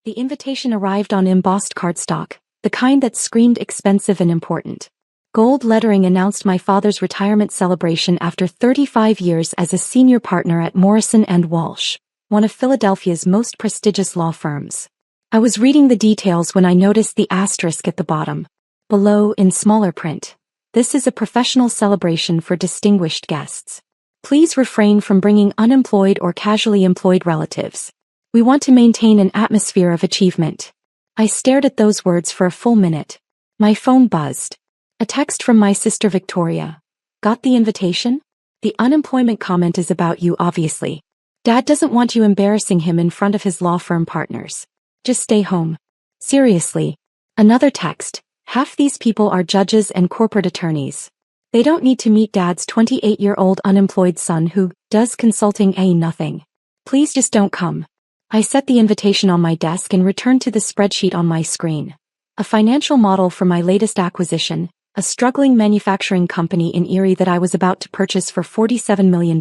The invitation arrived on embossed cardstock, the kind that screamed expensive and important. Gold lettering announced my father's retirement celebration after 35 years as a senior partner at Morrison & Walsh, one of Philadelphia's most prestigious law firms. I was reading the details when I noticed the asterisk at the bottom. Below, in smaller print, "This is a professional celebration for distinguished guests. Please refrain from bringing unemployed or casually employed relatives. We want to maintain an atmosphere of achievement." I stared at those words for a full minute. My phone buzzed. A text from my sister Victoria. "Got the invitation? The unemployment comment is about you, obviously. Dad doesn't want you embarrassing him in front of his law firm partners. Just stay home. Seriously." Another text. "Half these people are judges and corporate attorneys. They don't need to meet Dad's 28-year-old unemployed son who does consulting nothing. Please just don't come." I set the invitation on my desk and returned to the spreadsheet on my screen. A financial model for my latest acquisition, a struggling manufacturing company in Erie that I was about to purchase for $47 million.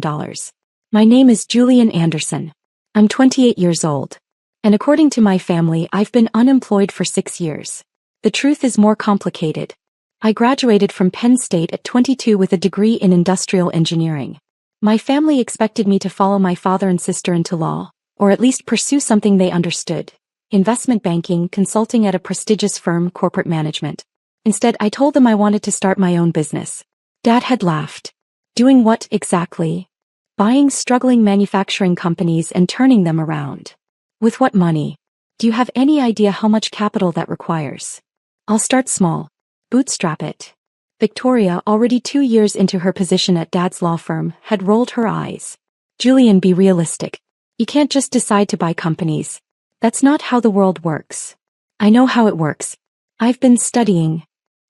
My name is Julian Anderson. I'm 28 years old. And according to my family, I've been unemployed for 6 years. The truth is more complicated. I graduated from Penn State at 22 with a degree in industrial engineering. My family expected me to follow my father and sister into law, or at least pursue something they understood: investment banking, consulting at a prestigious firm, corporate management. Instead, I told them I wanted to start my own business. Dad had laughed. "Doing what exactly?" "Buying struggling manufacturing companies and turning them around." "With what money? Do you have any idea how much capital that requires?" "I'll start small. Bootstrap it." Victoria, already 2 years into her position at Dad's law firm, had rolled her eyes. "Julian, be realistic. You can't just decide to buy companies. That's not how the world works." "I know how it works. I've been studying."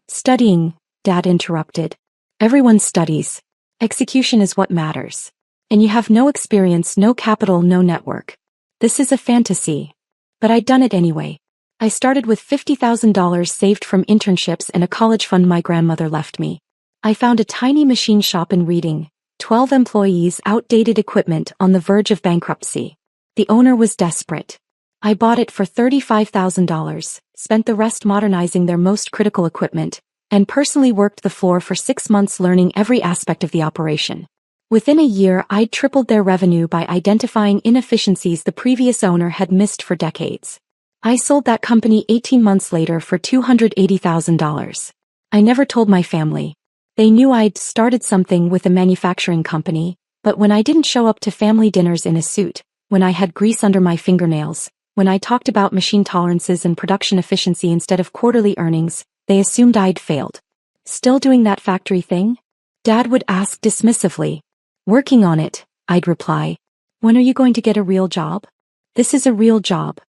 "Studying," Dad interrupted. "Everyone studies. Execution is what matters. And you have no experience, no capital, no network. This is a fantasy." But I'd done it anyway. I started with $50,000 saved from internships and a college fund my grandmother left me. I found a tiny machine shop in Reading, 12 employees, outdated equipment, on the verge of bankruptcy. The owner was desperate. I bought it for $35,000, spent the rest modernizing their most critical equipment, and personally worked the floor for 6 months learning every aspect of the operation. Within a year, I'd tripled their revenue by identifying inefficiencies the previous owner had missed for decades. I sold that company 18 months later for $280,000. I never told my family. They knew I'd started something with a manufacturing company, but when I didn't show up to family dinners in a suit, when I had grease under my fingernails, when I talked about machine tolerances and production efficiency instead of quarterly earnings, they assumed I'd failed. "Still doing that factory thing?" Dad would ask dismissively. "Working on it," I'd reply. "When are you going to get a real job?" "This is a real job.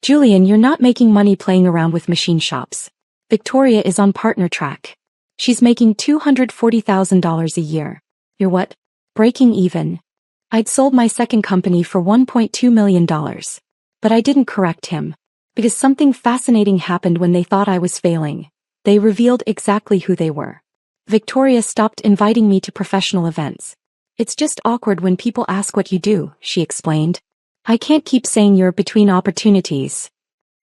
Julian, you're not making money playing around with machine shops. Victoria is on partner track. She's making $240,000 a year. You're what? Breaking even." I'd sold my second company for $1.2 million. But I didn't correct him. Because something fascinating happened when they thought I was failing. They revealed exactly who they were. Victoria stopped inviting me to professional events. "It's just awkward when people ask what you do," she explained. "I can't keep saying you're between opportunities."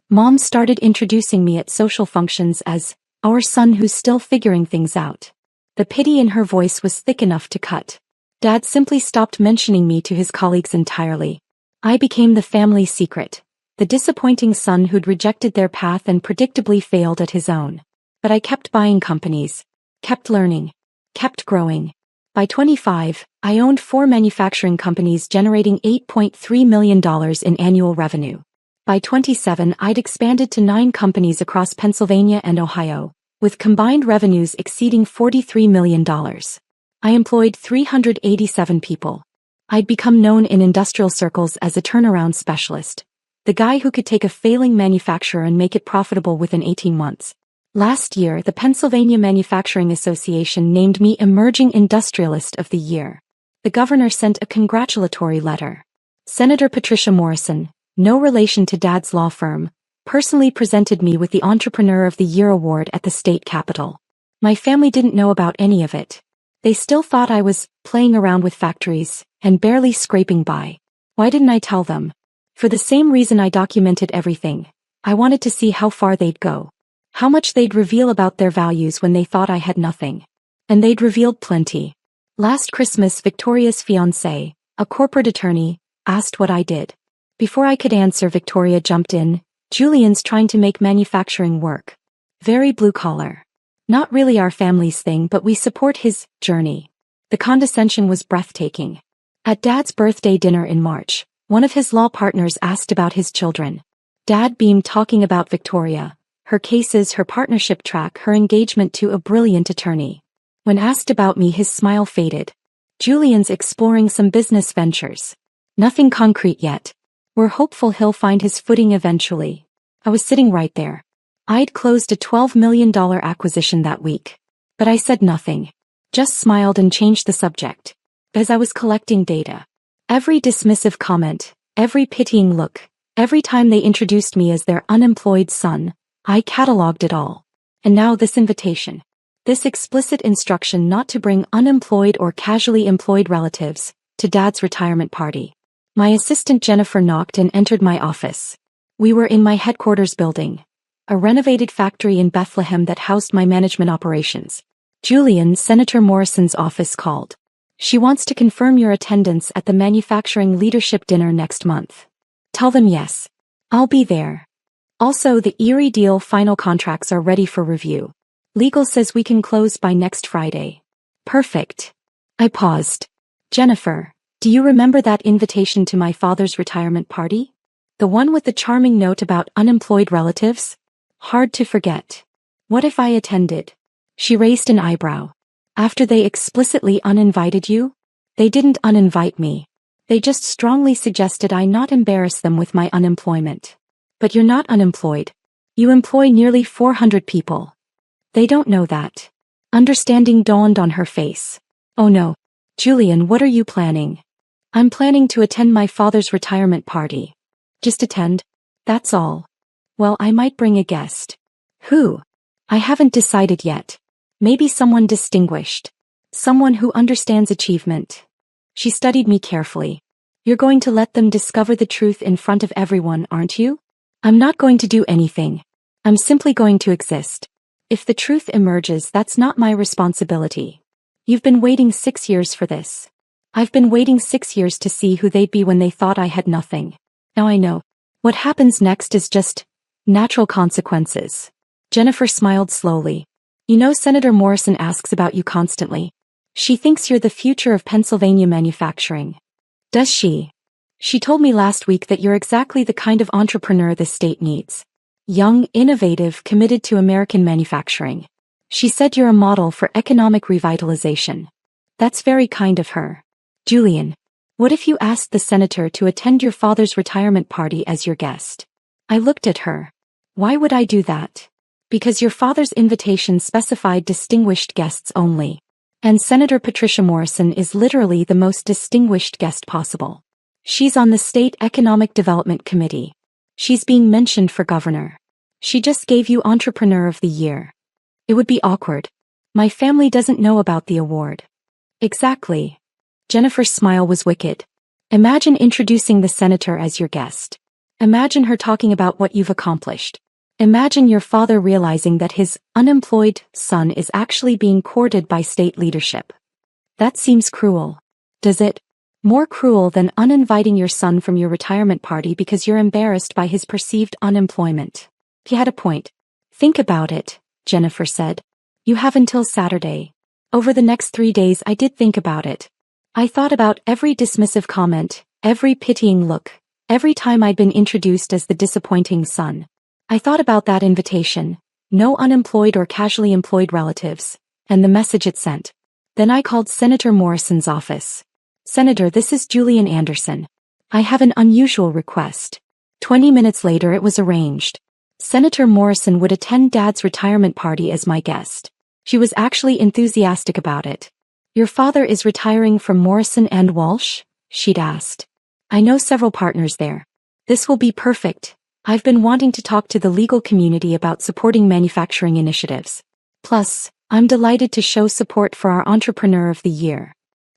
Mom started introducing me at social functions as our son who's still figuring things out. The pity in her voice was thick enough to cut. Dad simply stopped mentioning me to his colleagues entirely. I became the family secret, the disappointing son who'd rejected their path and predictably failed at his own. But I kept buying companies, kept learning, kept growing. By 25, I owned 4 manufacturing companies generating $8.3 million in annual revenue. By 27, I'd expanded to 9 companies across Pennsylvania and Ohio, with combined revenues exceeding $43 million. I employed 387 people. I'd become known in industrial circles as a turnaround specialist, the guy who could take a failing manufacturer and make it profitable within 18 months. Last year, the Pennsylvania Manufacturing Association named me Emerging Industrialist of the Year. The governor sent a congratulatory letter. Senator Patricia Morrison, no relation to Dad's law firm, personally presented me with the Entrepreneur of the Year award at the state capitol. My family didn't know about any of it. They still thought I was playing around with factories and barely scraping by. Why didn't I tell them? For the same reason I documented everything. I wanted to see how far they'd go. How much they'd reveal about their values when they thought I had nothing. And they'd revealed plenty. Last Christmas, Victoria's fiancé, a corporate attorney, asked what I did. Before I could answer, Victoria jumped in. Julian's trying to make manufacturing work. Very blue collar. Not really our family's thing, but we support his journey. The condescension was breathtaking. At Dad's birthday dinner in March, one of his law partners asked about his children. Dad beamed, talking about Victoria, her cases, her partnership track, her engagement to a brilliant attorney. When asked about me, his smile faded. Julian's exploring some business ventures. Nothing concrete yet. We're hopeful he'll find his footing eventually. I was sitting right there. I'd closed a $12 million acquisition that week. But I said nothing. Just smiled and changed the subject. As I was collecting data. Every dismissive comment, every pitying look, every time they introduced me as their unemployed son, I cataloged it all. And now this invitation. This explicit instruction not to bring unemployed or casually employed relatives to Dad's retirement party. My assistant Jennifer knocked and entered my office. We were in my headquarters building. A renovated factory in Bethlehem that housed my management operations. Julian, Senator Morrison's office called. She wants to confirm your attendance at the manufacturing leadership dinner next month. Tell them yes. I'll be there. Also, the Erie deal final contracts are ready for review. Legal says we can close by next Friday. Perfect. I paused. Jennifer, do you remember that invitation to my father's retirement party? The one with the charming note about unemployed relatives? Hard to forget. What if I attended? She raised an eyebrow. After they explicitly uninvited you? They didn't uninvite me. They just strongly suggested I not embarrass them with my unemployment. But you're not unemployed. You employ nearly 400 people. They don't know that. Understanding dawned on her face. Oh no. Julian, what are you planning? I'm planning to attend my father's retirement party. Just attend? That's all. Well, I might bring a guest. Who? I haven't decided yet. Maybe someone distinguished. Someone who understands achievement. She studied me carefully. You're going to let them discover the truth in front of everyone, aren't you? I'm not going to do anything. I'm simply going to exist. If the truth emerges, that's not my responsibility. You've been waiting 6 years for this. I've been waiting 6 years to see who they'd be when they thought I had nothing. Now I know. What happens next is just natural consequences. Jennifer smiled slowly. You know, Senator Morrison asks about you constantly. She thinks you're the future of Pennsylvania manufacturing. Does she? She told me last week that you're exactly the kind of entrepreneur the state needs. Young, innovative, committed to American manufacturing. She said you're a model for economic revitalization. That's very kind of her. Julian, what if you asked the senator to attend your father's retirement party as your guest? I looked at her. Why would I do that? Because your father's invitation specified distinguished guests only. And Senator Patricia Morrison is literally the most distinguished guest possible. She's on the State Economic Development Committee. She's being mentioned for governor. She just gave you Entrepreneur of the Year. It would be awkward. My family doesn't know about the award. Exactly. Jennifer's smile was wicked. Imagine introducing the senator as your guest. Imagine her talking about what you've accomplished. Imagine your father realizing that his unemployed son is actually being courted by state leadership. That seems cruel. Does it? More cruel than uninviting your son from your retirement party because you're embarrassed by his perceived unemployment. He had a point. Think about it, Jennifer said. You have until Saturday. Over the next 3 days I did think about it. I thought about every dismissive comment, every pitying look, every time I'd been introduced as the disappointing son. I thought about that invitation, no unemployed or casually employed relatives, and the message it sent. Then I called Senator Morrison's office. Senator, this is Julian Anderson. I have an unusual request. 20 minutes later it was arranged. Senator Morrison would attend Dad's retirement party as my guest. She was actually enthusiastic about it. Your father is retiring from Morrison and Walsh? She'd asked. I know several partners there. This will be perfect. I've been wanting to talk to the legal community about supporting manufacturing initiatives. Plus, I'm delighted to show support for our Entrepreneur of the Year.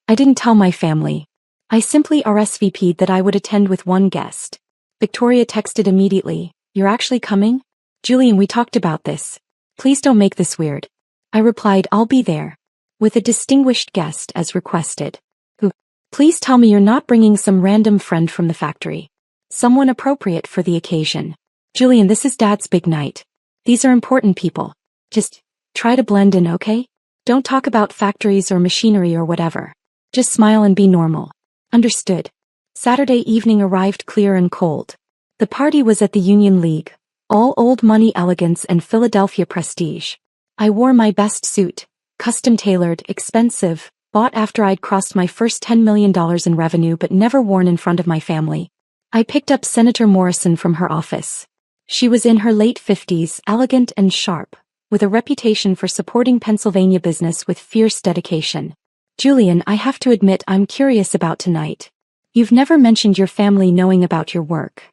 I didn't tell my family. I simply RSVP'd that I would attend with one guest. Victoria texted immediately. You're actually coming? Julian, we talked about this. Please don't make this weird. I replied, I'll be there. With a distinguished guest as requested. Who? Please tell me you're not bringing some random friend from the factory. Someone appropriate for the occasion. Julian, this is Dad's big night. These are important people. Just try to blend in, okay? Don't talk about factories or machinery or whatever. Just smile and be normal. Understood. Saturday evening arrived clear and cold. The party was at the Union League. All old money elegance and Philadelphia prestige. I wore my best suit, custom-tailored, expensive, bought after I'd crossed my first $10 million in revenue but never worn in front of my family. I picked up Senator Morrison from her office. She was in her late 50s, elegant and sharp, with a reputation for supporting Pennsylvania business with fierce dedication. Julian, I have to admit I'm curious about tonight. You've never mentioned your family knowing about your work.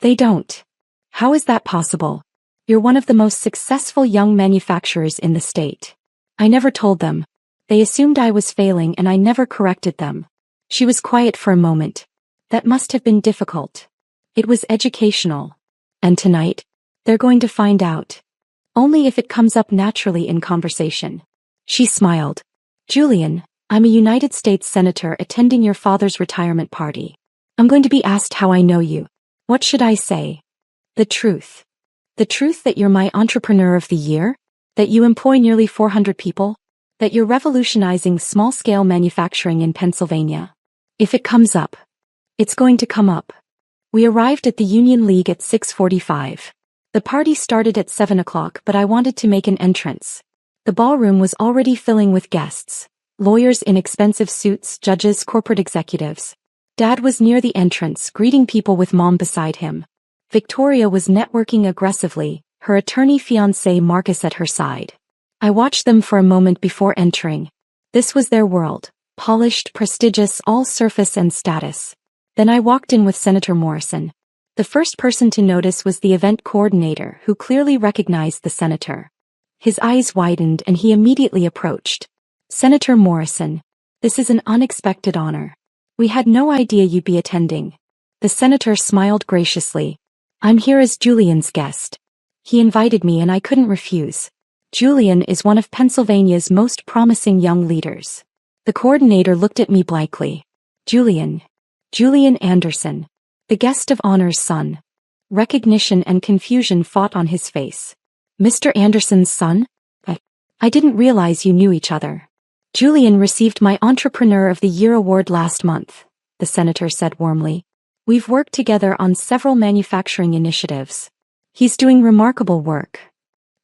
They don't. How is that possible? You're one of the most successful young manufacturers in the state. I never told them. They assumed I was failing and I never corrected them. She was quiet for a moment. That must have been difficult. It was educational. And tonight? They're going to find out. Only if it comes up naturally in conversation. She smiled. Julian, I'm a United States Senator attending your father's retirement party. I'm going to be asked how I know you. What should I say? The truth. The truth that you're my entrepreneur of the year? That you employ nearly 400 people? That you're revolutionizing small-scale manufacturing in Pennsylvania? If it comes up, it's going to come up. We arrived at the Union League at 6:45. The party started at 7 o'clock, but I wanted to make an entrance. The ballroom was already filling with guests. Lawyers in expensive suits, judges, corporate executives. Dad was near the entrance, greeting people with Mom beside him. Victoria was networking aggressively, her attorney-fiancé Marcus at her side. I watched them for a moment before entering. This was their world, polished, prestigious, all surface and status. Then I walked in with Senator Morrison. The first person to notice was the event coordinator, who clearly recognized the senator. His eyes widened and he immediately approached. Senator Morrison, this is an unexpected honor. We had no idea you'd be attending. The senator smiled graciously. I'm here as Julian's guest. He invited me and I couldn't refuse. Julian is one of Pennsylvania's most promising young leaders. The coordinator looked at me blankly. Julian Anderson. The guest of honor's son. Recognition and confusion fought on his face. Mr. Anderson's son? I didn't realize you knew each other. Julian received my Entrepreneur of the Year award last month, the senator said warmly. We've worked together on several manufacturing initiatives. He's doing remarkable work.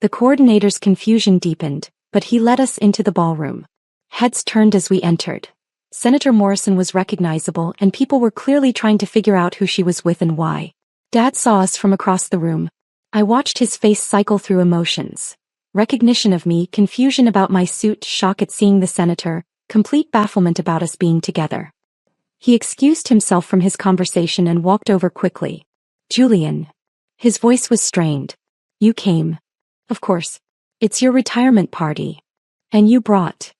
The coordinator's confusion deepened, but he led us into the ballroom. Heads turned as we entered. Senator Morrison was recognizable and people were clearly trying to figure out who she was with and why. Dad saw us from across the room. I watched his face cycle through emotions. Recognition of me, confusion about my suit, shock at seeing the senator, complete bafflement about us being together. He excused himself from his conversation and walked over quickly. Julian. His voice was strained. You came. Of course. It's your retirement party. And you brought.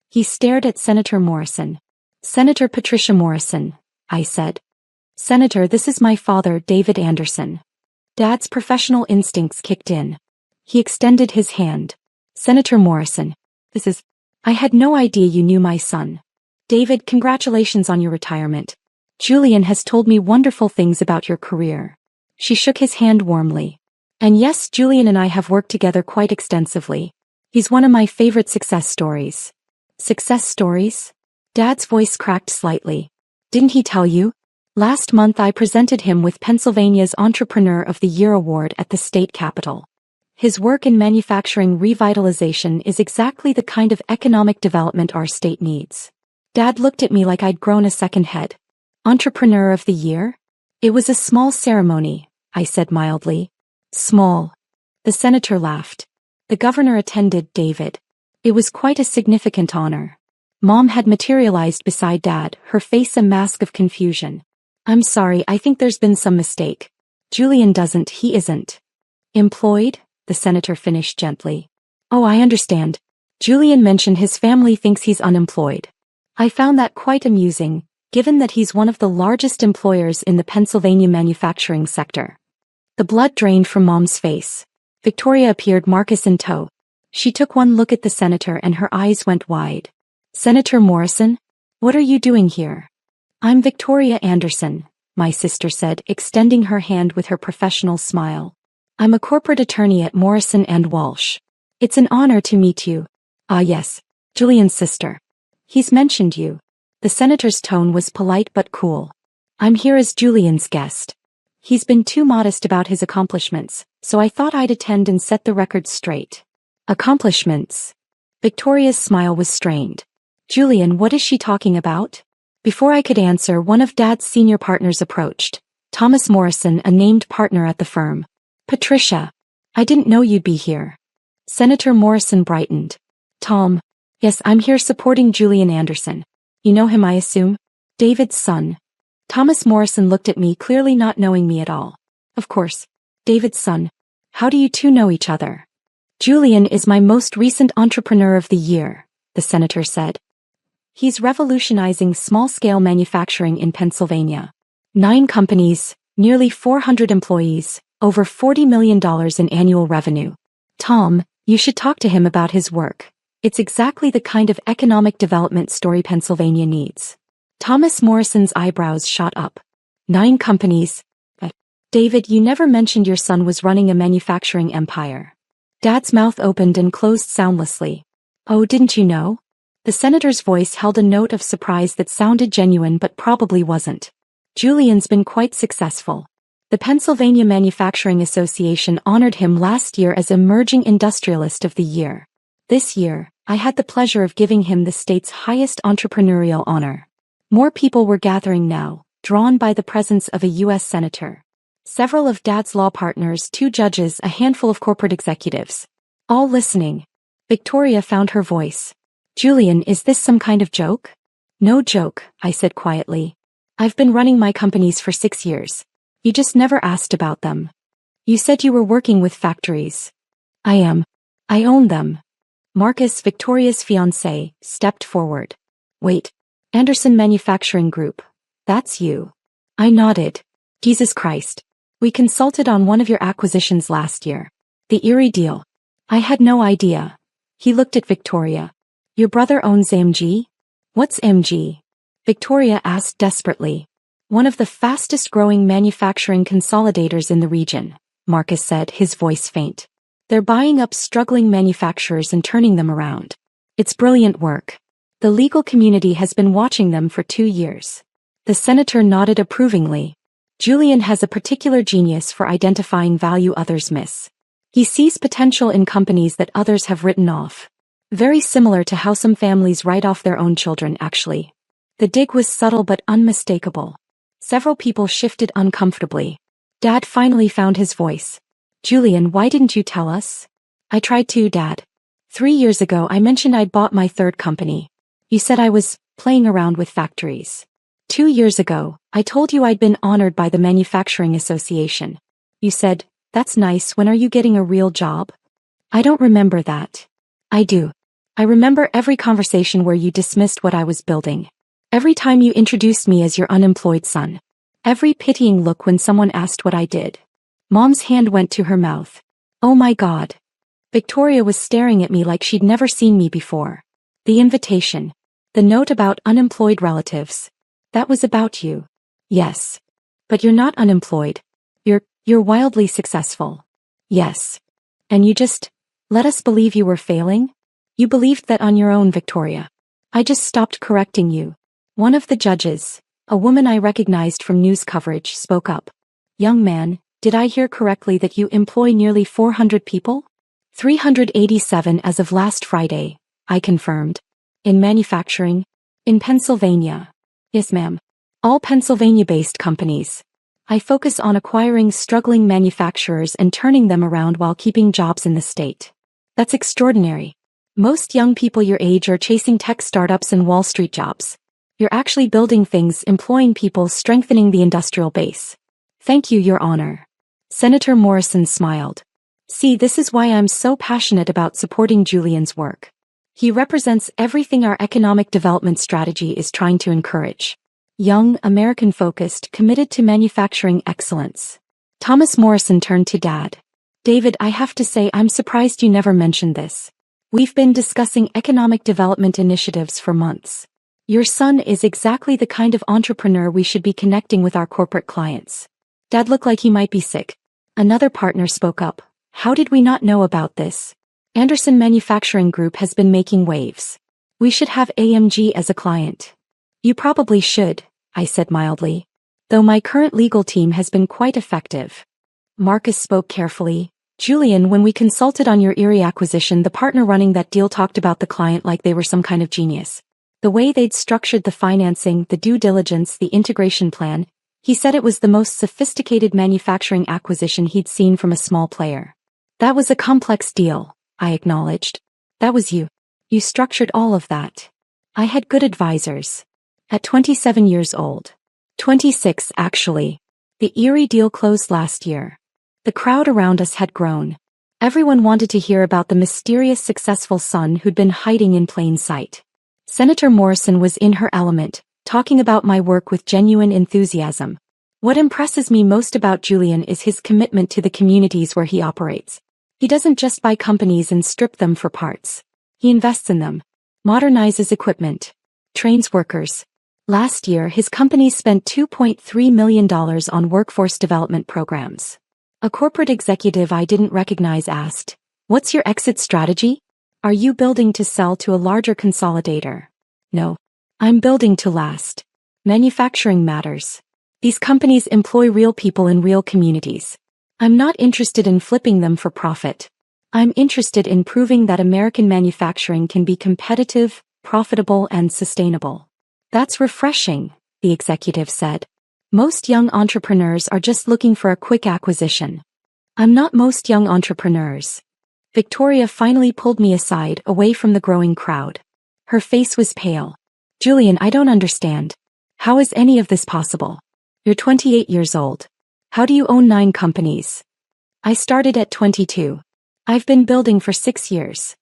He stared at Senator Morrison. Senator Patricia Morrison, I said. Senator, this is my father, David Anderson. Dad's professional instincts kicked in. He extended his hand. Senator Morrison, I had no idea you knew my son. David, congratulations on your retirement. Julian has told me wonderful things about your career. She shook his hand warmly. And yes, Julian and I have worked together quite extensively. He's one of my favorite success stories. Success stories? Dad's voice cracked slightly. Didn't he tell you? Last month I presented him with Pennsylvania's Entrepreneur of the Year award at the state capitol. His work in manufacturing revitalization is exactly the kind of economic development our state needs. Dad looked at me like I'd grown a second head. Entrepreneur of the Year? It was a small ceremony, I said mildly. Small. The senator laughed. The governor attended, David. It was quite a significant honor. Mom had materialized beside Dad, her face a mask of confusion. I'm sorry, I think there's been some mistake. Julian he isn't. Employed? The senator finished gently. Oh, I understand. Julian mentioned his family thinks he's unemployed. I found that quite amusing, given that he's one of the largest employers in the Pennsylvania manufacturing sector. The blood drained from Mom's face. Victoria appeared, Marcus in tow. She took one look at the senator and her eyes went wide. Senator Morrison? What are you doing here? I'm Victoria Anderson, my sister said, extending her hand with her professional smile. I'm a corporate attorney at Morrison & Walsh. It's an honor to meet you. Ah yes, Julian's sister. He's mentioned you. The senator's tone was polite but cool. I'm here as Julian's guest. He's been too modest about his accomplishments, so I thought I'd attend and set the record straight. Accomplishments? Victoria's smile was strained. Julian, what is she talking about? Before I could answer, one of Dad's senior partners approached. Thomas Morrison, a named partner at the firm. Patricia. I didn't know you'd be here. Senator Morrison brightened. Tom. Yes, I'm here supporting Julian Anderson. You know him, I assume? David's son. Thomas Morrison looked at me, clearly not knowing me at all. Of course. David's son. How do you two know each other? Julian is my most recent entrepreneur of the year, the senator said. He's revolutionizing small-scale manufacturing in Pennsylvania. 9 companies, nearly 400 employees, over $40 million in annual revenue. Tom, you should talk to him about his work. It's exactly the kind of economic development story Pennsylvania needs. Thomas Morrison's eyebrows shot up. 9 companies. David, you never mentioned your son was running a manufacturing empire. Dad's mouth opened and closed soundlessly. Oh, didn't you know? The senator's voice held a note of surprise that sounded genuine but probably wasn't. Julian's been quite successful. The Pennsylvania Manufacturing Association honored him last year as Emerging Industrialist of the Year. This year, I had the pleasure of giving him the state's highest entrepreneurial honor. More people were gathering now, drawn by the presence of a U.S. senator. Several of Dad's law partners, 2 judges, a handful of corporate executives. All listening. Victoria found her voice. Julian, is this some kind of joke? No joke, I said quietly. I've been running my companies for 6 years. You just never asked about them. You said you were working with factories. I am. I own them. Marcus, Victoria's fiancé, stepped forward. Wait. Anderson Manufacturing Group. That's you. I nodded. Jesus Christ. We consulted on one of your acquisitions last year. The Erie deal. I had no idea. He looked at Victoria. Your brother owns MG? What's MG? Victoria asked desperately. One of the fastest growing manufacturing consolidators in the region, Marcus said, his voice faint. They're buying up struggling manufacturers and turning them around. It's brilliant work. The legal community has been watching them for 2 years. The senator nodded approvingly. Julian has a particular genius for identifying value others miss. He sees potential in companies that others have written off. Very similar to how some families write off their own children, actually. The dig was subtle but unmistakable. Several people shifted uncomfortably. Dad finally found his voice. Julian, why didn't you tell us? I tried to, Dad. 3 years ago I mentioned I'd bought my 3rd company. You said I was playing around with factories. 2 years ago, I told you I'd been honored by the Manufacturing Association. You said, that's nice, when are you getting a real job? I don't remember that. I do. I remember every conversation where you dismissed what I was building. Every time you introduced me as your unemployed son. Every pitying look when someone asked what I did. Mom's hand went to her mouth. Oh my God. Victoria was staring at me like she'd never seen me before. The invitation. The note about unemployed relatives. That was about you. Yes. But you're not unemployed. You're wildly successful. Yes. And you just let us believe you were failing? You believed that on your own, Victoria. I just stopped correcting you. One of the judges, a woman I recognized from news coverage, spoke up. Young man, did I hear correctly that you employ nearly 400 people? 387 as of last Friday, I confirmed. In manufacturing? In Pennsylvania. Yes, ma'am. All Pennsylvania-based companies. I focus on acquiring struggling manufacturers and turning them around while keeping jobs in the state. That's extraordinary. Most young people your age are chasing tech startups and Wall Street jobs. You're actually building things, employing people, strengthening the industrial base. Thank you, Your Honor. Senator Morrison smiled. See, this is why I'm so passionate about supporting Julian's work. He represents everything our economic development strategy is trying to encourage. young, American-focused, committed to manufacturing excellence. Thomas Morrison turned to Dad. David, I have to say I'm surprised you never mentioned this. We've been discussing economic development initiatives for months. Your son is exactly the kind of entrepreneur we should be connecting with our corporate clients. Dad looked like he might be sick. Another partner spoke up. How did we not know about this? Anderson Manufacturing Group has been making waves. We should have AMG as a client. You probably should, I said mildly. Though my current legal team has been quite effective. Marcus spoke carefully. Julian, when we consulted on your Erie acquisition, the partner running that deal talked about the client like they were some kind of genius. The way they'd structured the financing, the due diligence, the integration plan, he said it was the most sophisticated manufacturing acquisition he'd seen from a small player. That was a complex deal, I acknowledged. That was you. You structured all of that. I had good advisors. At 27 years old. 26, actually. The Erie deal closed last year. The crowd around us had grown. Everyone wanted to hear about the mysterious successful son who'd been hiding in plain sight. Senator Morrison was in her element, talking about my work with genuine enthusiasm. What impresses me most about Julian is his commitment to the communities where he operates. He doesn't just buy companies and strip them for parts. He invests in them, modernizes equipment, trains workers. Last year, his company spent $2.3 million on workforce development programs. A corporate executive I didn't recognize asked, "What's your exit strategy? Are you building to sell to a larger consolidator?" No. I'm building to last. Manufacturing matters. These companies employ real people in real communities. I'm not interested in flipping them for profit. I'm interested in proving that American manufacturing can be competitive, profitable, and sustainable. That's refreshing, the executive said. Most young entrepreneurs are just looking for a quick acquisition. I'm not most young entrepreneurs. Victoria finally pulled me aside, away from the growing crowd. Her face was pale. Julian, I don't understand. How is any of this possible? You're 28 years old. How do you own 9 companies? I started at 22. I've been building for 6 years.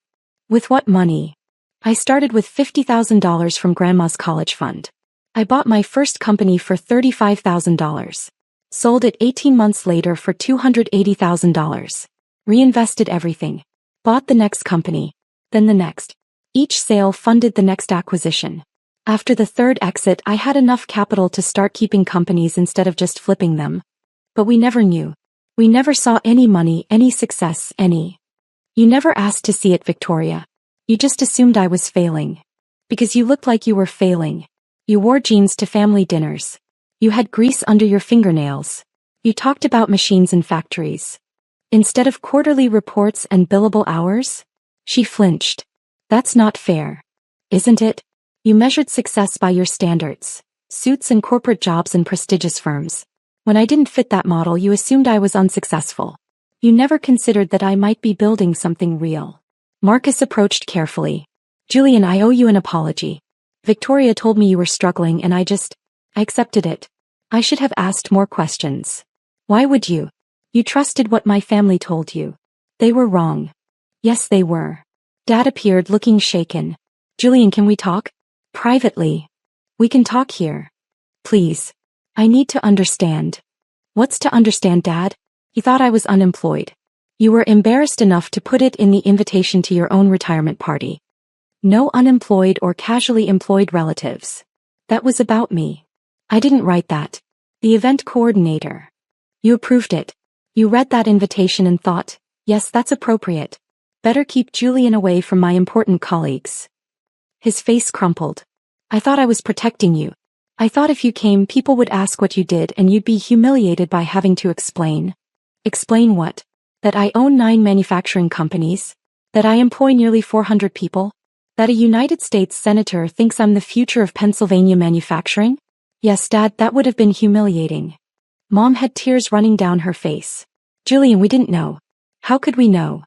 With what money? I started with $50,000 from Grandma's college fund. I bought my first company for $35,000. Sold it 18 months later for $280,000. Reinvested everything. Bought the next company. Then the next. Each sale funded the next acquisition. After the third exit, I had enough capital to start keeping companies instead of just flipping them. But we never knew. We never saw any money, any success, any. You never asked to see it, Victoria. You just assumed I was failing. Because you looked like you were failing. You wore jeans to family dinners. You had grease under your fingernails. You talked about machines and factories. Instead of quarterly reports and billable hours? She flinched. That's not fair. Isn't it? You measured success by your standards. Suits and corporate jobs in prestigious firms. When I didn't fit that model, you assumed I was unsuccessful. You never considered that I might be building something real. Marcus approached carefully. Julian, I owe you an apology. Victoria told me you were struggling and I accepted it. I should have asked more questions. Why would you? You trusted what my family told you. They were wrong. Yes, they were. Dad appeared, looking shaken. Julian, can we talk? Privately. We can talk here. Please. I need to understand. What's to understand, Dad? He thought I was unemployed. You were embarrassed enough to put it in the invitation to your own retirement party. No unemployed or casually employed relatives. That was about me. I didn't write that. The event coordinator. You approved it. You read that invitation and thought, yes, that's appropriate. Better keep Julian away from my important colleagues. His face crumpled. I thought I was protecting you. I thought if you came, people would ask what you did and you'd be humiliated by having to explain. Explain what? That I own 9 manufacturing companies? That I employ nearly 400 people? That a United States senator thinks I'm the future of Pennsylvania manufacturing? Yes, Dad, that would have been humiliating. Mom had tears running down her face. Julian, we didn't know. How could we know?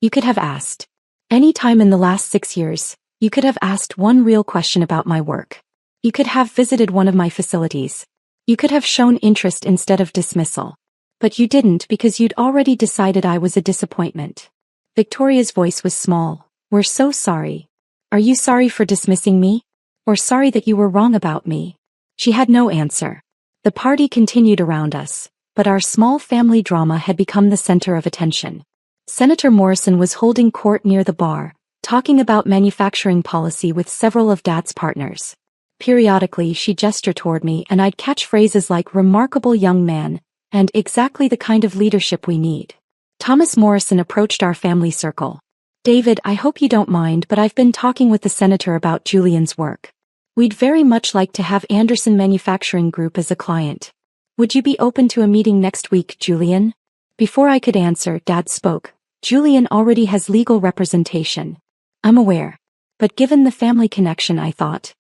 You could have asked. Any time in the last 6 years, you could have asked one real question about my work. You could have visited one of my facilities. You could have shown interest instead of dismissal. But you didn't because you'd already decided I was a disappointment. Victoria's voice was small. We're so sorry. Are you sorry for dismissing me? Or sorry that you were wrong about me? She had no answer. The party continued around us, but our small family drama had become the center of attention. Senator Morrison was holding court near the bar, talking about manufacturing policy with several of Dad's partners. Periodically she gestured toward me and I'd catch phrases like remarkable young man, and exactly the kind of leadership we need. Thomas Morrison approached our family circle. David, I hope you don't mind, but I've been talking with the senator about Julian's work. We'd very much like to have Anderson Manufacturing Group as a client. Would you be open to a meeting next week, Julian? Before I could answer, Dad spoke. Julian already has legal representation. I'm aware. But given the family connection, I thought.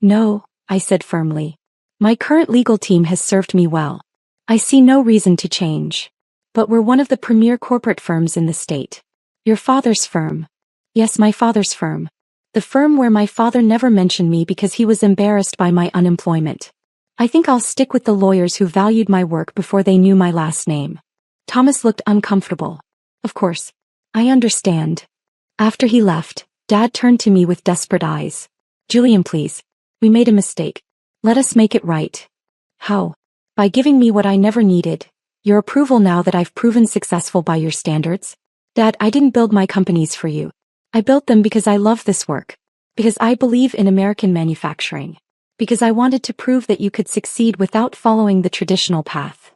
No, I said firmly. My current legal team has served me well. I see no reason to change. But we're one of the premier corporate firms in the state. Your father's firm. Yes, my father's firm. The firm where my father never mentioned me because he was embarrassed by my unemployment. I think I'll stick with the lawyers who valued my work before they knew my last name. Thomas looked uncomfortable. Of course. I understand. After he left, Dad turned to me with desperate eyes. Julian, please. We made a mistake. Let us make it right. How? By giving me what I never needed. Your approval now that I've proven successful by your standards? Dad, I didn't build my companies for you. I built them because I love this work. Because I believe in American manufacturing. Because I wanted to prove that you could succeed without following the traditional path.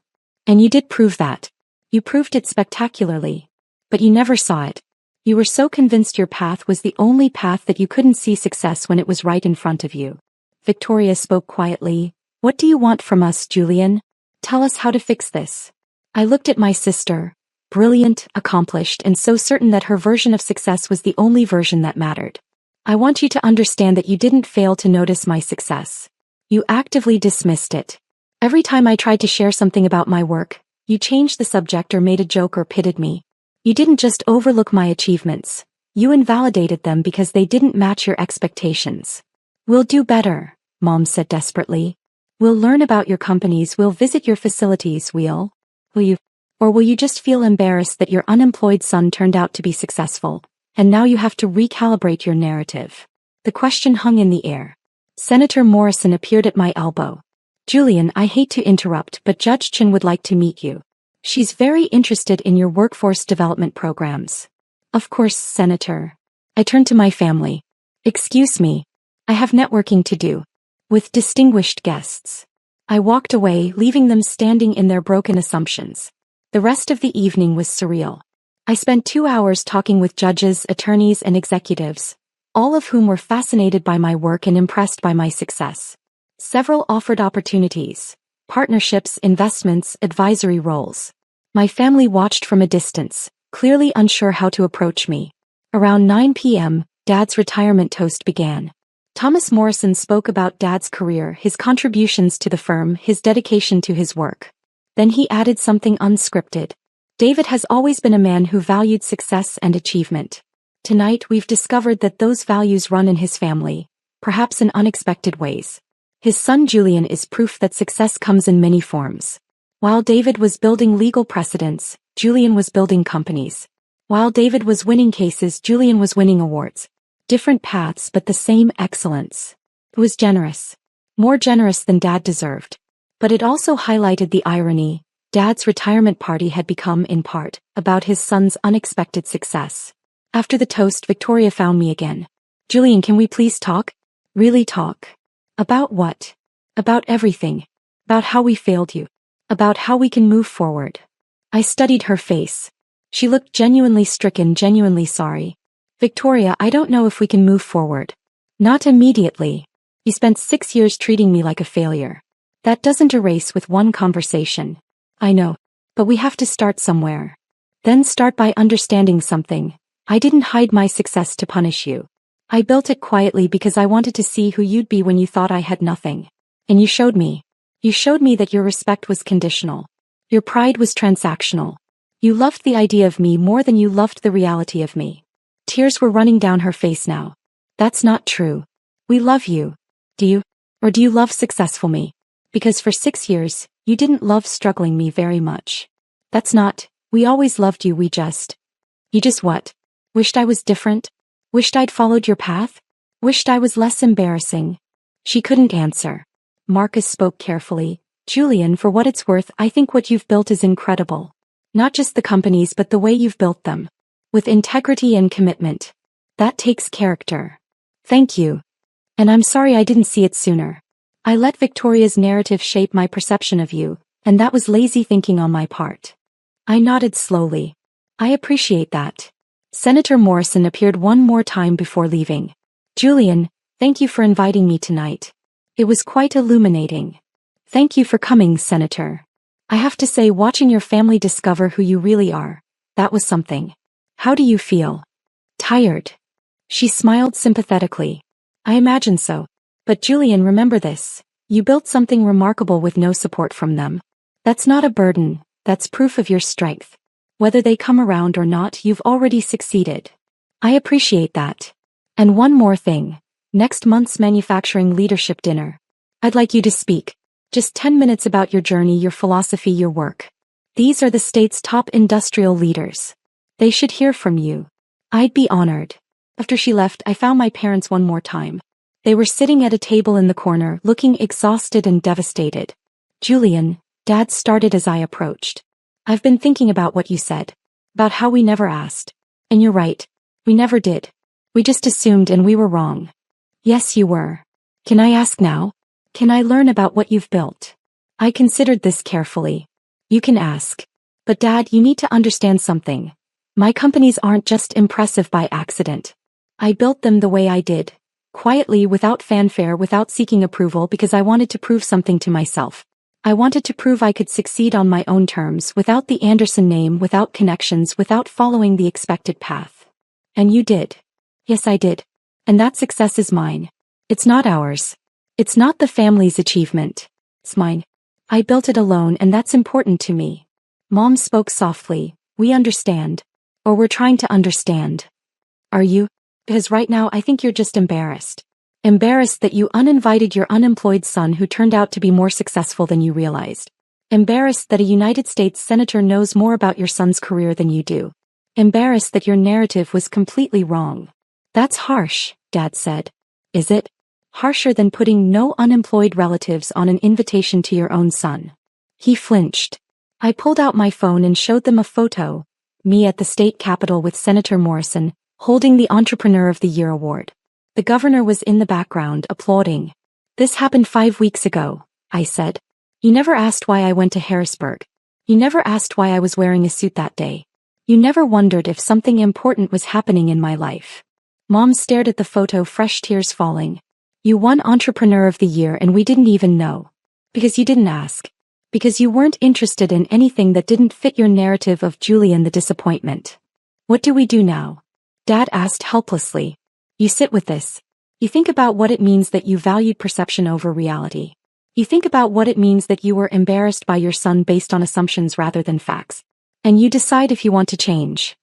And you did prove that. You proved it spectacularly. But you never saw it. You were so convinced your path was the only path that you couldn't see success when it was right in front of you. Victoria spoke quietly. What do you want from us, Julian? Tell us how to fix this. I looked at my sister. Brilliant, accomplished, and so certain that her version of success was the only version that mattered. I want you to understand that you didn't fail to notice my success. You actively dismissed it. Every time I tried to share something about my work, you changed the subject or made a joke or pitted me. You didn't just overlook my achievements. You invalidated them because they didn't match your expectations. We'll do better, Mom said desperately. We'll learn about your companies, we'll visit your facilities, will you? Or will you just feel embarrassed that your unemployed son turned out to be successful, and now you have to recalibrate your narrative? The question hung in the air. Senator Morrison appeared at my elbow. Julian, I hate to interrupt, but Judge Chin would like to meet you. She's very interested in your workforce development programs. Of course, Senator. I turned to my family. Excuse me. I have networking to do. With distinguished guests. I walked away, leaving them standing in their broken assumptions. The rest of the evening was surreal. I spent 2 hours talking with judges, attorneys, and executives, all of whom were fascinated by my work and impressed by my success. Several offered opportunities, partnerships, investments, advisory roles. My family watched from a distance, clearly unsure how to approach me. Around 9 p.m., Dad's retirement toast began. Thomas Morrison spoke about Dad's career, his contributions to the firm, his dedication to his work. Then he added something unscripted. David has always been a man who valued success and achievement. Tonight we've discovered that those values run in his family, perhaps in unexpected ways. His son Julian is proof that success comes in many forms. While David was building legal precedents, Julian was building companies. While David was winning cases, Julian was winning awards. Different paths but the same excellence. It was generous. More generous than Dad deserved. But it also highlighted the irony. Dad's retirement party had become, in part, about his son's unexpected success. After the toast, Victoria found me again. Julian, can we please talk? Really talk. About what? About everything. About how we failed you. About how we can move forward. I studied her face. She looked genuinely stricken, genuinely sorry. Victoria, I don't know if we can move forward. Not immediately. You spent 6 years treating me like a failure. That doesn't erase with one conversation. I know. But we have to start somewhere. Then start by understanding something. I didn't hide my success to punish you. I built it quietly because I wanted to see who you'd be when you thought I had nothing. And you showed me. You showed me that your respect was conditional. Your pride was transactional. You loved the idea of me more than you loved the reality of me. Tears were running down her face now. That's not true. We love you. Do you? Or do you love successful me? Because for 6 years, you didn't love struggling me very much. That's not, we always loved you, you just what? Wished I was different? Wished I'd followed your path? Wished I was less embarrassing? She couldn't answer. Marcus spoke carefully. Julian, for what it's worth, I think what you've built is incredible. Not just the companies but the way you've built them. With integrity and commitment. That takes character. Thank you. And I'm sorry I didn't see it sooner. I let Victoria's narrative shape my perception of you, and that was lazy thinking on my part. I nodded slowly. I appreciate that. Senator Morrison appeared one more time before leaving. Julian, thank you for inviting me tonight. It was quite illuminating. Thank you for coming, Senator. I have to say, watching your family discover who you really are, that was something. How do you feel? Tired. She smiled sympathetically. I imagine so. But Julian, remember this. You built something remarkable with no support from them. That's not a burden, that's proof of your strength. Whether they come around or not, you've already succeeded. I appreciate that. And one more thing. Next month's manufacturing leadership dinner. I'd like you to speak. Just 10 minutes about your journey, your philosophy, your work. These are the state's top industrial leaders. They should hear from you. I'd be honored. After she left, I found my parents one more time. They were sitting at a table in the corner, looking exhausted and devastated. Julian, Dad started as I approached. I've been thinking about what you said. About how we never asked. And you're right. We never did. We just assumed and we were wrong. Yes, you were. Can I ask now? Can I learn about what you've built? I considered this carefully. You can ask. But Dad, you need to understand something. My companies aren't just impressive by accident. I built them the way I did. Quietly, without fanfare, without seeking approval, because I wanted to prove something to myself. I wanted to prove I could succeed on my own terms, without the Anderson name, without connections, without following the expected path. And you did. Yes, I did. And that success is mine. It's not ours. It's not the family's achievement. It's mine. I built it alone, and that's important to me. Mom spoke softly. We understand. Or we're trying to understand. Are you? Because right now I think you're just embarrassed. Embarrassed that you uninvited your unemployed son who turned out to be more successful than you realized. Embarrassed that a United States senator knows more about your son's career than you do. Embarrassed that your narrative was completely wrong. That's harsh, Dad said. Is it? Harsher than putting no unemployed relatives on an invitation to your own son. He flinched. I pulled out my phone and showed them a photo. Me at the state capitol with Senator Morrison, holding the Entrepreneur of the Year award. The governor was in the background, applauding. This happened 5 weeks ago, I said. You never asked why I went to Harrisburg. You never asked why I was wearing a suit that day. You never wondered if something important was happening in my life. Mom stared at the photo, fresh tears falling. You won Entrepreneur of the Year and we didn't even know. Because you didn't ask. Because you weren't interested in anything that didn't fit your narrative of Julian the disappointment. What do we do now? Dad asked helplessly. You sit with this. You think about what it means that you valued perception over reality. You think about what it means that you were embarrassed by your son based on assumptions rather than facts. And you decide if you want to change.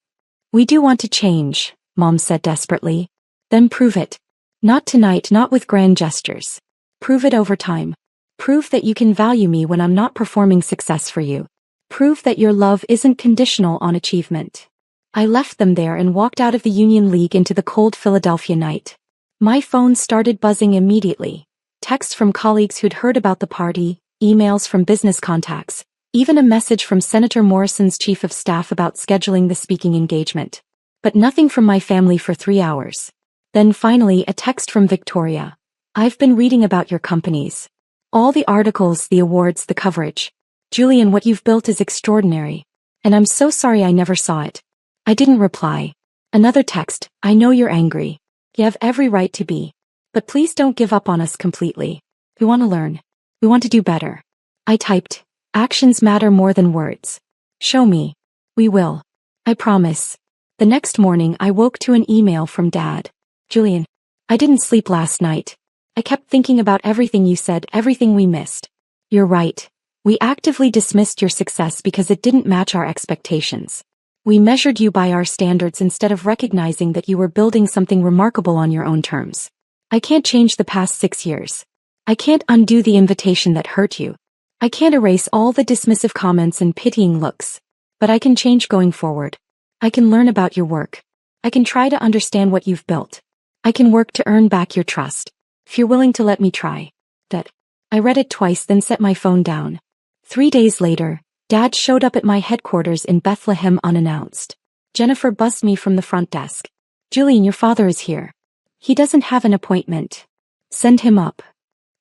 We do want to change, Mom said desperately. Then prove it. Not tonight, not with grand gestures. Prove it over time. Prove that you can value me when I'm not performing success for you. Prove that your love isn't conditional on achievement. I left them there and walked out of the Union League into the cold Philadelphia night. My phone started buzzing immediately. Texts from colleagues who'd heard about the party, emails from business contacts, even a message from Senator Morrison's chief of staff about scheduling the speaking engagement. But nothing from my family for 3 hours. Then finally a text from Victoria. I've been reading about your companies. All the articles, the awards, the coverage. Julian, what you've built is extraordinary. And I'm so sorry I never saw it. I didn't reply. Another text. I know you're angry. You have every right to be. But please don't give up on us completely. We want to learn. We want to do better. I typed. Actions matter more than words. Show me. We will. I promise. The next morning I woke to an email from Dad. Julian, I didn't sleep last night. I kept thinking about everything you said, everything we missed. You're right. We actively dismissed your success because it didn't match our expectations. We measured you by our standards instead of recognizing that you were building something remarkable on your own terms. I can't change the past 6 years. I can't undo the invitation that hurt you. I can't erase all the dismissive comments and pitying looks. But I can change going forward. I can learn about your work. I can try to understand what you've built. I can work to earn back your trust. If you're willing to let me try. That. I read it twice then set my phone down. 3 days later, Dad showed up at my headquarters in Bethlehem unannounced. Jennifer buzzed me from the front desk. Julian, your father is here. He doesn't have an appointment. Send him up.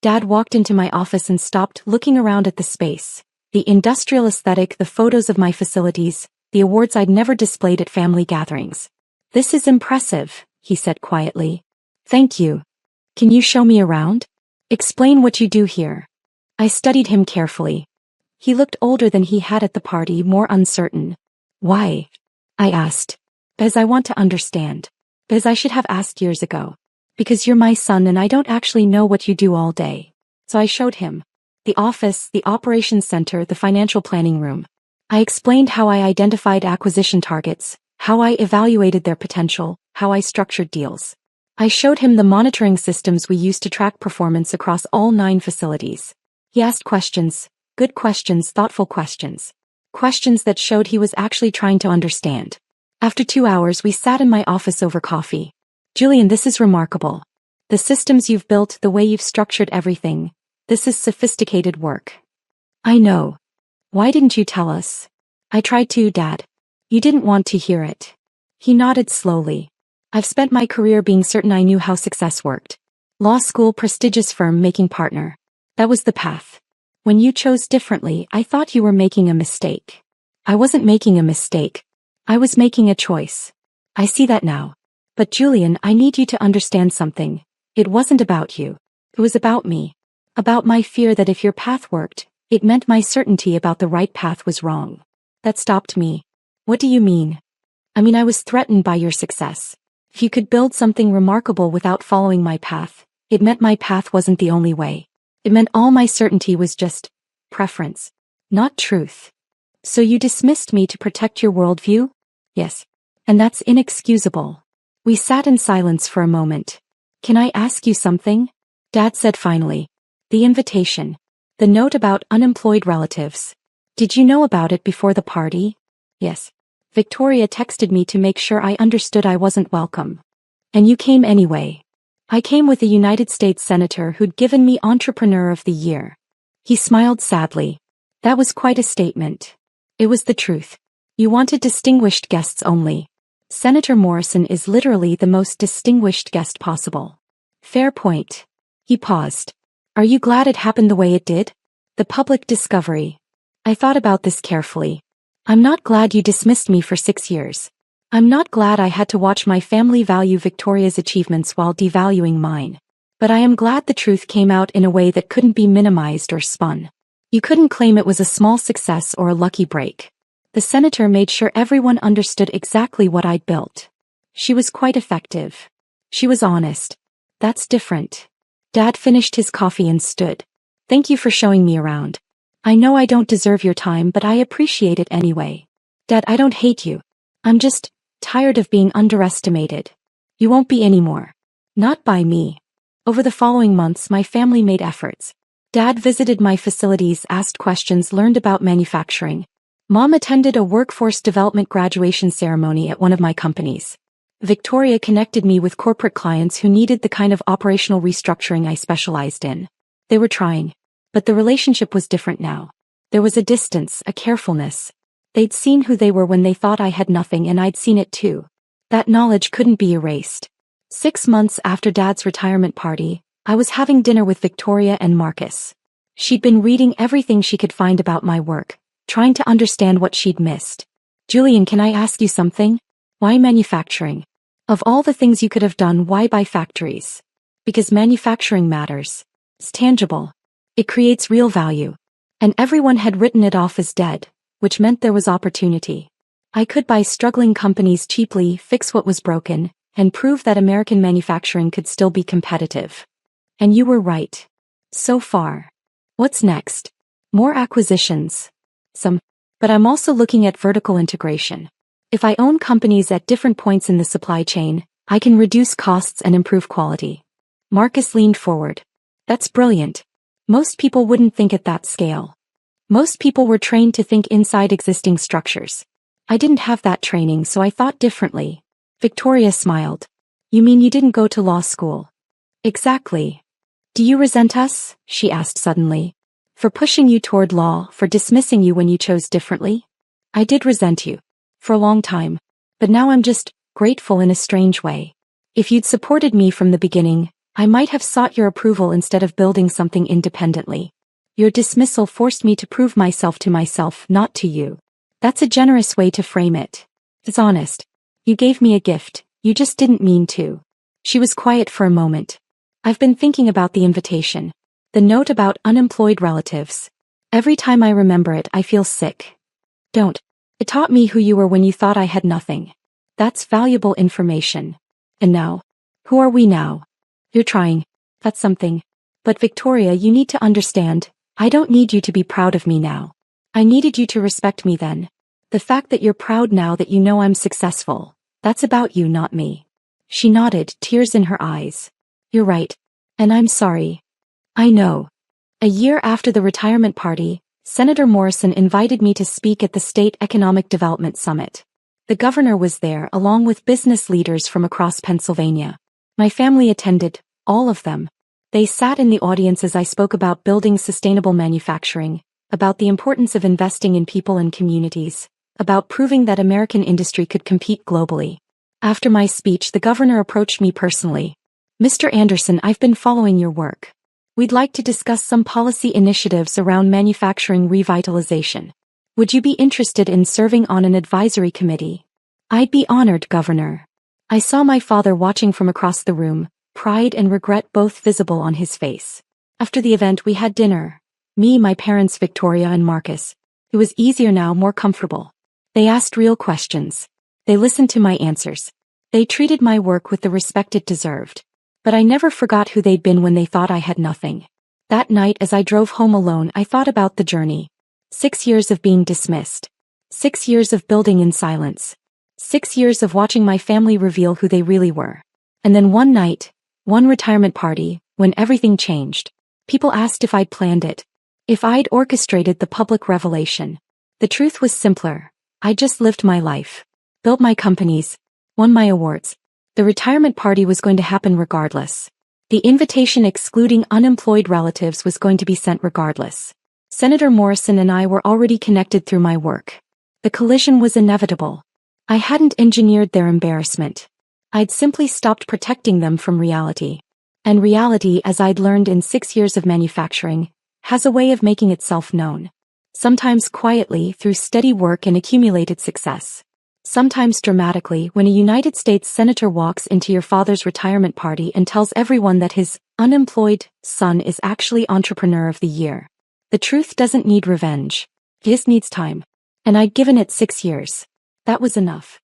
Dad walked into my office and stopped, looking around at the space. The industrial aesthetic, the photos of my facilities, the awards I'd never displayed at family gatherings. This is impressive, he said quietly. Thank you. Can you show me around? Explain what you do here. I studied him carefully. He looked older than he had at the party, more uncertain. Why? I asked. Because I want to understand. Because I should have asked years ago. Because you're my son and I don't actually know what you do all day. So I showed him. The office, the operations center, the financial planning room. I explained how I identified acquisition targets, how I evaluated their potential, how I structured deals. I showed him the monitoring systems we used to track performance across all 9 facilities. He asked questions, good questions, thoughtful questions. Questions that showed he was actually trying to understand. After 2 hours we sat in my office over coffee. Julian, this is remarkable. The systems you've built, the way you've structured everything. This is sophisticated work. I know. Why didn't you tell us? I tried to, Dad. You didn't want to hear it. He nodded slowly. I've spent my career being certain I knew how success worked. Law school, prestigious firm, making partner. That was the path. When you chose differently, I thought you were making a mistake. I wasn't making a mistake. I was making a choice. I see that now. But Julian, I need you to understand something. It wasn't about you. It was about me. About my fear that if your path worked, it meant my certainty about the right path was wrong. That stopped me. What do you mean? I mean, I was threatened by your success. If you could build something remarkable without following my path, it meant my path wasn't the only way. It meant all my certainty was just preference, not truth. So you dismissed me to protect your worldview? Yes. And that's inexcusable. We sat in silence for a moment. Can I ask you something? Dad said finally. The invitation. The note about unemployed relatives. Did you know about it before the party? Yes. Victoria texted me to make sure I understood I wasn't welcome. And you came anyway. I came with a United States senator who'd given me Entrepreneur of the Year. He smiled sadly. That was quite a statement. It was the truth. You wanted distinguished guests only. Senator Morrison is literally the most distinguished guest possible. Fair point. He paused. Are you glad it happened the way it did? The public discovery. I thought about this carefully. I'm not glad you dismissed me for 6 years. I'm not glad I had to watch my family value Victoria's achievements while devaluing mine. But I am glad the truth came out in a way that couldn't be minimized or spun. You couldn't claim it was a small success or a lucky break. The senator made sure everyone understood exactly what I'd built. She was quite effective. She was honest. That's different. Dad finished his coffee and stood. Thank you for showing me around. I know I don't deserve your time, but I appreciate it anyway. Dad, I don't hate you. I'm just tired of being underestimated. You won't be anymore. Not by me. Over the following months, my family made efforts. Dad visited my facilities, asked questions, learned about manufacturing. Mom attended a workforce development graduation ceremony at one of my companies. Victoria connected me with corporate clients who needed the kind of operational restructuring I specialized in. They were trying. But the relationship was different now. There was a distance, a carefulness. They'd seen who they were when they thought I had nothing, and I'd seen it too. That knowledge couldn't be erased. 6 months after Dad's retirement party, I was having dinner with Victoria and Marcus. She'd been reading everything she could find about my work, trying to understand what she'd missed. Julian, can I ask you something? Why manufacturing? Of all the things you could have done, why buy factories? Because manufacturing matters. It's tangible. It creates real value. And everyone had written it off as dead, which meant there was opportunity. I could buy struggling companies cheaply, fix what was broken, and prove that American manufacturing could still be competitive. And you were right. So far. What's next? More acquisitions. Some. But I'm also looking at vertical integration. If I own companies at different points in the supply chain, I can reduce costs and improve quality. Marcus leaned forward. That's brilliant. Most people wouldn't think at that scale. Most people were trained to think inside existing structures. I didn't have that training, so I thought differently. Victoria smiled. You mean you didn't go to law school? Exactly. Do you resent us? She asked suddenly. For pushing you toward law, for dismissing you when you chose differently? I did resent you. For a long time. But now I'm just grateful in a strange way. If you'd supported me from the beginning, I might have sought your approval instead of building something independently. Your dismissal forced me to prove myself to myself, not to you. That's a generous way to frame it. It's honest. You gave me a gift, you just didn't mean to. She was quiet for a moment. I've been thinking about the invitation. The note about unemployed relatives. Every time I remember it, I feel sick. Don't. It taught me who you were when you thought I had nothing. That's valuable information. And now? Who are we now? You're trying. That's something. But Victoria, you need to understand, I don't need you to be proud of me now. I needed you to respect me then. The fact that you're proud now that you know I'm successful, that's about you, not me. She nodded, tears in her eyes. You're right. And I'm sorry. I know. A year after the retirement party, Senator Morrison invited me to speak at the State Economic Development Summit. The governor was there along with business leaders from across Pennsylvania. My family attended, all of them. They sat in the audience as I spoke about building sustainable manufacturing, about the importance of investing in people and communities, about proving that American industry could compete globally. After my speech, the governor approached me personally. Mr. Anderson, I've been following your work. We'd like to discuss some policy initiatives around manufacturing revitalization. Would you be interested in serving on an advisory committee? I'd be honored, Governor. I saw my father watching from across the room, pride and regret both visible on his face. After the event, we had dinner. Me, my parents, Victoria and Marcus. It was easier now, more comfortable. They asked real questions. They listened to my answers. They treated my work with the respect it deserved. But I never forgot who they'd been when they thought I had nothing. That night as I drove home alone, I thought about the journey. 6 years of being dismissed. 6 years of building in silence. 6 years of watching my family reveal who they really were. And then one night, one retirement party, when everything changed. People asked if I'd planned it. If I'd orchestrated the public revelation. The truth was simpler. I just lived my life. Built my companies. Won my awards. The retirement party was going to happen regardless. The invitation excluding unemployed relatives was going to be sent regardless. Senator Morrison and I were already connected through my work. The collision was inevitable. I hadn't engineered their embarrassment. I'd simply stopped protecting them from reality. And reality, as I'd learned in 6 years of manufacturing, has a way of making itself known. Sometimes quietly through steady work and accumulated success. Sometimes dramatically when a United States senator walks into your father's retirement party and tells everyone that his unemployed son is actually Entrepreneur of the Year. The truth doesn't need revenge. It just needs time. And I'd given it 6 years. That was enough.